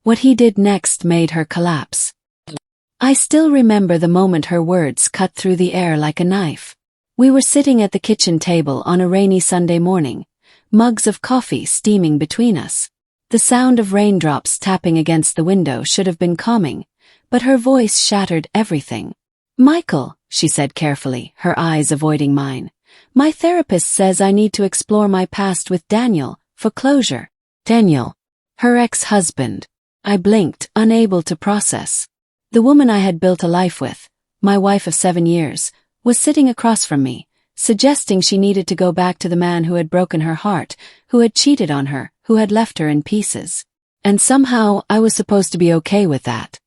What he did next made her collapse. I still remember the moment her words cut through the air like a knife. We were sitting at the kitchen table on a rainy Sunday morning, mugs of coffee steaming between us. The sound of raindrops tapping against the window should have been calming, but her voice shattered everything. "Michael," she said carefully, her eyes avoiding mine. "My therapist says I need to explore my past with Daniel, for closure." Daniel. Her ex-husband. I blinked, unable to process. The woman I had built a life with, my wife of 7 years, was sitting across from me, suggesting she needed to go back to the man who had broken her heart, who had cheated on her, who had left her in pieces. And somehow I was supposed to be okay with that.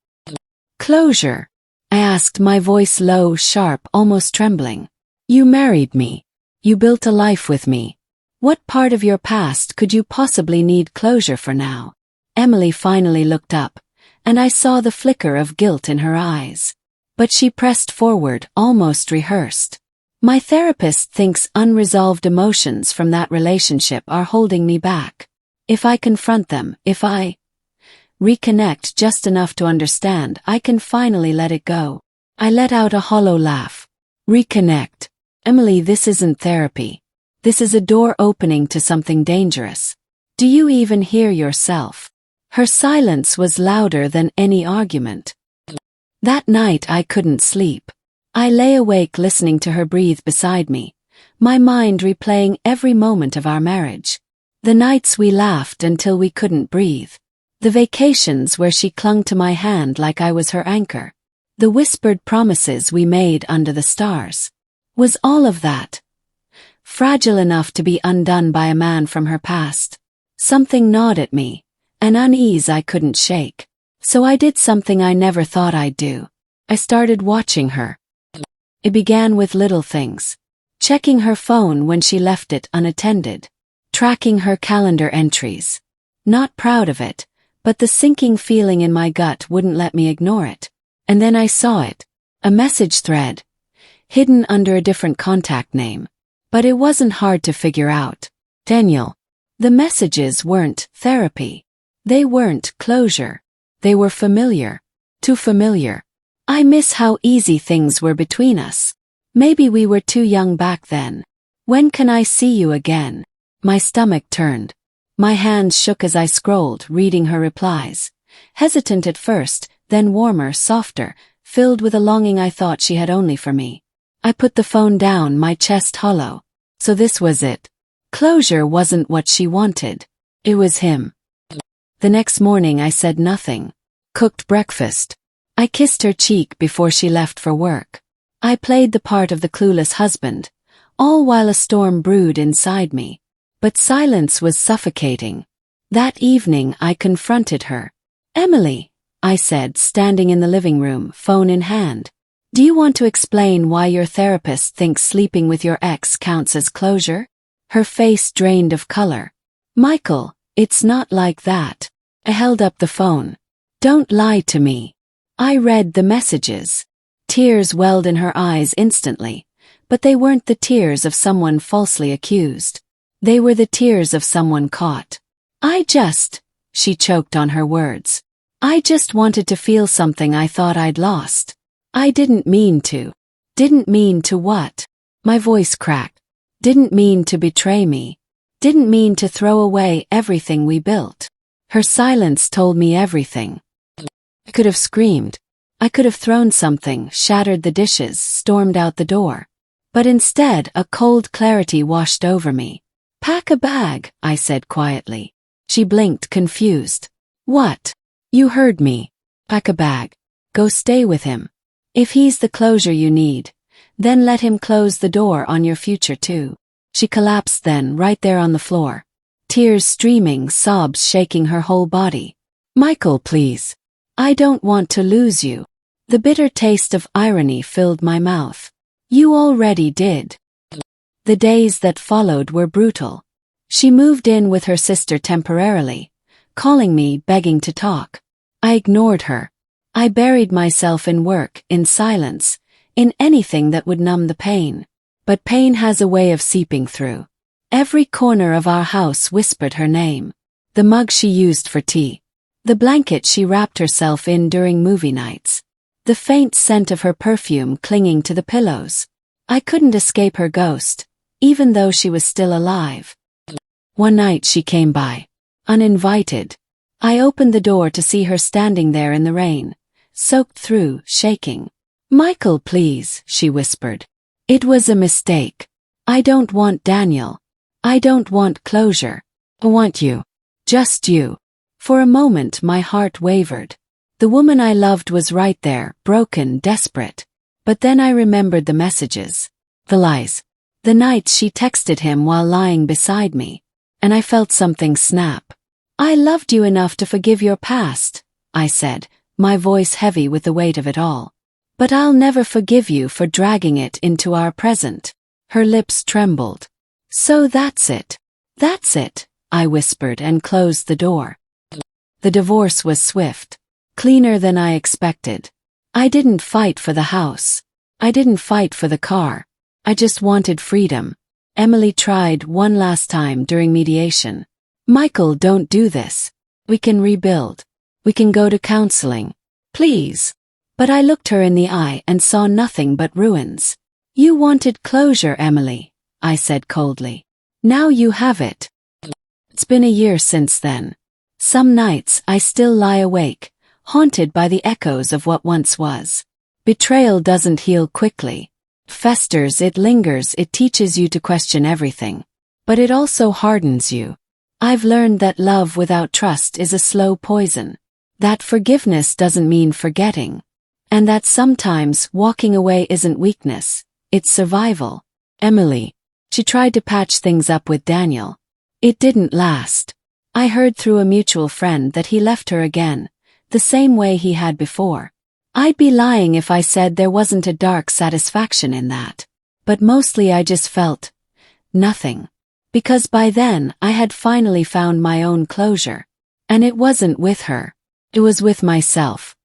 "Closure?" I asked, my voice low, sharp, almost trembling. "You married me. You built a life with me. What part of your past could you possibly need closure for now?" Emily finally looked up, and I saw the flicker of guilt in her eyes. But she pressed forward, almost rehearsed. "My therapist thinks unresolved emotions from that relationship are holding me back. If I confront them, if I reconnect just enough to understand, I can finally let it go." I let out a hollow laugh. "Reconnect? Emily, this isn't therapy. This is a door opening to something dangerous. Do you even hear yourself?" Her silence was louder than any argument. That night I couldn't sleep. I lay awake listening to her breathe beside me, my mind replaying every moment of our marriage. The nights we laughed until we couldn't breathe. The vacations where she clung to my hand like I was her anchor. The whispered promises we made under the stars. Was all of that fragile enough to be undone by a man from her past? Something gnawed at me, an unease I couldn't shake. So I did something I never thought I'd do. I started watching her. It began with little things. Checking her phone when she left it unattended. Tracking her calendar entries. Not proud of it, but the sinking feeling in my gut wouldn't let me ignore it. And then I saw it. A message thread. Hidden under a different contact name. But it wasn't hard to figure out. Daniel. The messages weren't therapy. They weren't closure. They were familiar. Too familiar. I miss how easy things were between us. Maybe we were too young back then. "When can I see you again?" My stomach turned. My hands shook as I scrolled, reading her replies. Hesitant at first, then warmer, softer, filled with a longing I thought she had only for me. I put the phone down, my chest hollow. So this was it. Closure wasn't what she wanted. It was him. The next morning I said nothing. Cooked breakfast. I kissed her cheek before she left for work. I played the part of the clueless husband, all while a storm brewed inside me. But silence was suffocating. That evening I confronted her. "Emily," I said, standing in the living room, phone in hand. "Do you want to explain why your therapist thinks sleeping with your ex counts as closure?" Her face drained of color. "Michael, it's not like that." I held up the phone. "Don't lie to me." I read the messages. Tears welled in her eyes instantly, but they weren't the tears of someone falsely accused. They were the tears of someone caught. She choked on her words. "I just wanted to feel something I thought I'd lost. I didn't mean to." "Didn't mean to what?" My voice cracked. "Didn't mean to betray me. Didn't mean to throw away everything we built." Her silence told me everything. I could have screamed. I could have thrown something, shattered the dishes, stormed out the door. But instead, a cold clarity washed over me. "Pack a bag," I said quietly. She blinked, confused. "What?" "You heard me. Pack a bag. Go stay with him. If he's the closure you need, then let him close the door on your future too." She collapsed then, right there on the floor. Tears streaming, sobs shaking her whole body. "Michael, please. I don't want to lose you." The bitter taste of irony filled my mouth. "You already did." The days that followed were brutal. She moved in with her sister temporarily, calling me, begging to talk. I ignored her. I buried myself in work, in silence, in anything that would numb the pain. But pain has a way of seeping through. Every corner of our house whispered her name. The mug she used for tea. The blanket she wrapped herself in during movie nights. The faint scent of her perfume clinging to the pillows. I couldn't escape her ghost, even though she was still alive. One night she came by. Uninvited. I opened the door to see her standing there in the rain, soaked through, shaking. "Michael, please," she whispered. "It was a mistake. I don't want Daniel. I don't want closure. I want you. Just you." For a moment my heart wavered. The woman I loved was right there, broken, desperate. But then I remembered the messages. The lies. The nights she texted him while lying beside me. And I felt something snap. "I loved you enough to forgive your past," I said, my voice heavy with the weight of it all. "But I'll never forgive you for dragging it into our present." Her lips trembled. "So that's it. That's it," I whispered and closed the door. The divorce was swift. Cleaner than I expected. I didn't fight for the house. I didn't fight for the car. I just wanted freedom. Emily tried one last time during mediation. "Michael, don't do this. We can rebuild. We can go to counseling. Please." But I looked her in the eye and saw nothing but ruins. "You wanted closure, Emily," I said coldly. "Now you have it." It's been a year since then. Some nights I still lie awake, haunted by the echoes of what once was. Betrayal doesn't heal quickly. It festers, it lingers, it teaches you to question everything. But it also hardens you. I've learned that love without trust is a slow poison. That forgiveness doesn't mean forgetting. And that sometimes walking away isn't weakness, it's survival. Emily. She tried to patch things up with Daniel. It didn't last. I heard through a mutual friend that he left her again, the same way he had before. I'd be lying if I said there wasn't a dark satisfaction in that. But mostly I just felt nothing. Because by then I had finally found my own closure. And it wasn't with her. It was with myself.